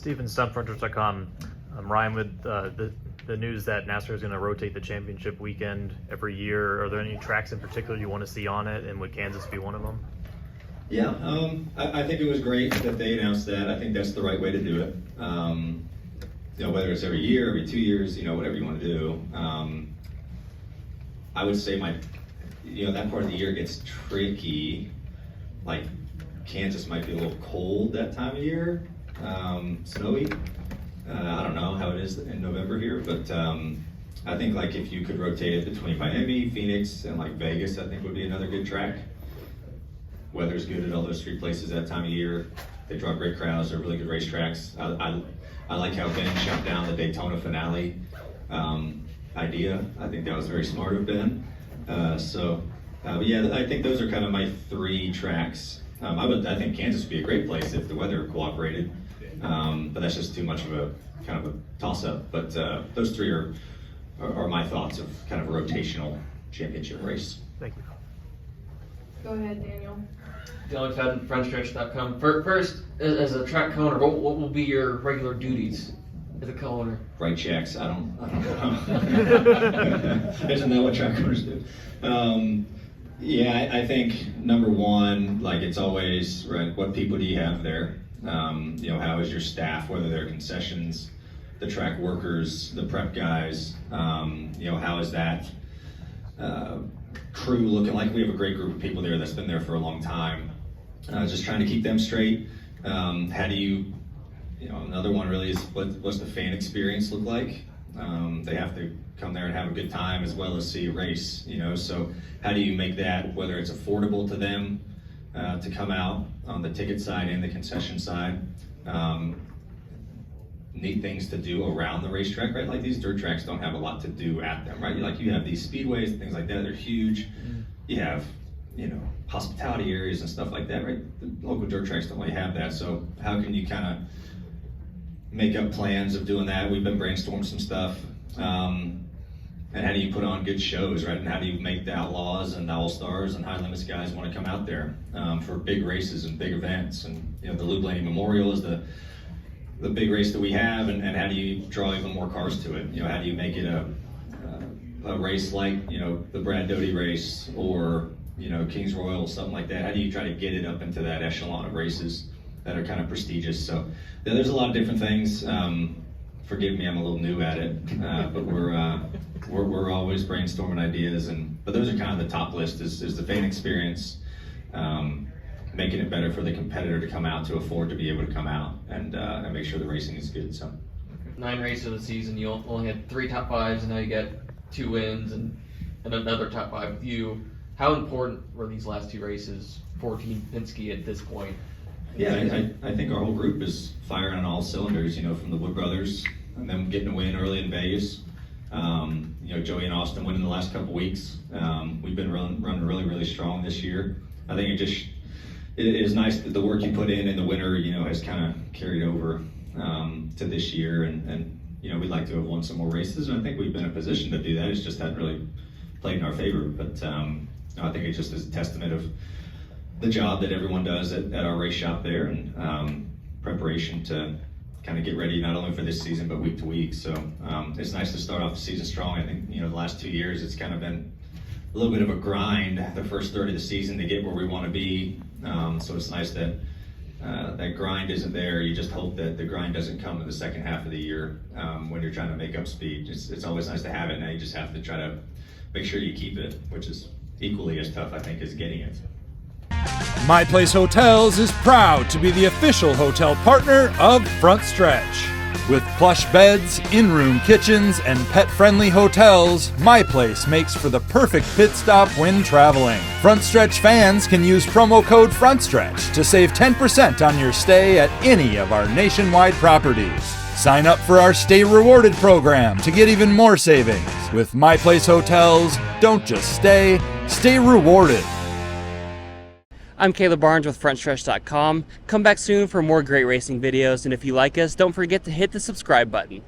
Steven, Stumpf, Frontstretch.com. Ryan, with the news that NASCAR is going to rotate the championship weekend every year, are there any tracks in particular you want to see on it, and would Kansas be one of them? Yeah, I think it was great that they announced that. I think that's the right way to do it. Whether it's every year, every 2 years, whatever you want to do. I would say that part of the year gets tricky. Like Kansas might be a little cold that time of year, snowy. I don't know how it is in November here, but I think like if you could rotate it between Miami, Phoenix, and like Vegas, I think would be another good track. Weather's good at all those three places that time of year. They draw great crowds. They're really good racetracks. I like how Ben shut down the Daytona finale idea. I think that was very smart of Ben. But yeah, I think those are kind of my three tracks. I think Kansas would be a great place if the weather cooperated, but that's just too much of a kind of a toss-up. But those three are my thoughts of kind of a rotational championship race. Thank you. Go ahead, Daniel. McFadin, Frontstretch.com. First, as a track co-owner, what will be your regular duties as a co-owner? Write checks. I don't know. Isn't that what track owners do? I think number one, like it's always right. What people do you have there? How is your staff? Whether they're concessions, the track workers, the prep guys. How is that crew looking like? We have a great group of people there that's been there for a long time. Just trying to keep them straight. How do you? Another one really is what's the fan experience look like? They have to come there and have a good time as well as see a race, so how do you make that, whether it's affordable to them to come out on the ticket side and the concession side. Neat things to do around the racetrack, right? Like these dirt tracks don't have a lot to do at them, right? Like you have these speedways and things like that, they're huge. You have, hospitality areas and stuff like that, right? The local dirt tracks don't really have that, so how can you kind of make up plans of doing that? We've been brainstorming some stuff. And how do you put on good shows, right? And how do you make the Outlaws and the All-Stars and High Limits guys want to come out there for big races and big events? And the Lou Blaney Memorial is the big race that we have, and how do you draw even more cars to it? How do you make it a race like the Brad Doty race or Kings Royal, something like that? How do you try to get it up into that echelon of races that are kind of prestigious? So there's a lot of different things. Forgive me, I'm a little new at it, but we're always brainstorming ideas, but those are kind of the top list is the fan experience, making it better for the competitor to come out, to afford to be able to come out and make sure the racing is good. So 9 races of the season, you only had 3 top 5s, and now you got 2 wins and another top 5 with you. How important were these last 2 races for Team Pinsky at this point? Yeah, I think our whole group is firing on all cylinders, from the Wood Brothers and them getting a win early in Vegas. Joey and Austin winning the last couple weeks. We've been running really, really strong this year. I think it is nice that the work you put in the winter, has kind of carried over to this year. And we'd like to have won some more races. And I think we've been in a position to do that. It's just hadn't really played in our favor. But I think it just is a testament of the job that everyone does at our race shop there, and preparation to kind of get ready not only for this season but week to week. So it's nice to start off the season strong. I think the last 2 years it's kind of been a little bit of a grind the first third of the season to get where we want to be. So it's nice that that grind isn't there. You just hope that the grind doesn't come in the second half of the year when you're trying to make up speed. It's always nice to have it. Now you just have to try to make sure you keep it, which is equally as tough, I think, as getting it. My Place Hotels is proud to be the official hotel partner of Frontstretch. With plush beds, in-room kitchens, and pet-friendly hotels, My Place makes for the perfect pit stop when traveling. Frontstretch fans can use promo code Frontstretch to save 10% on your stay at any of our nationwide properties. Sign up for our Stay Rewarded program to get even more savings. With My Place Hotels, don't just stay, stay rewarded. I'm Caleb Barnes with Frontstretch.com. Come back soon for more great racing videos, and if you like us, don't forget to hit the subscribe button.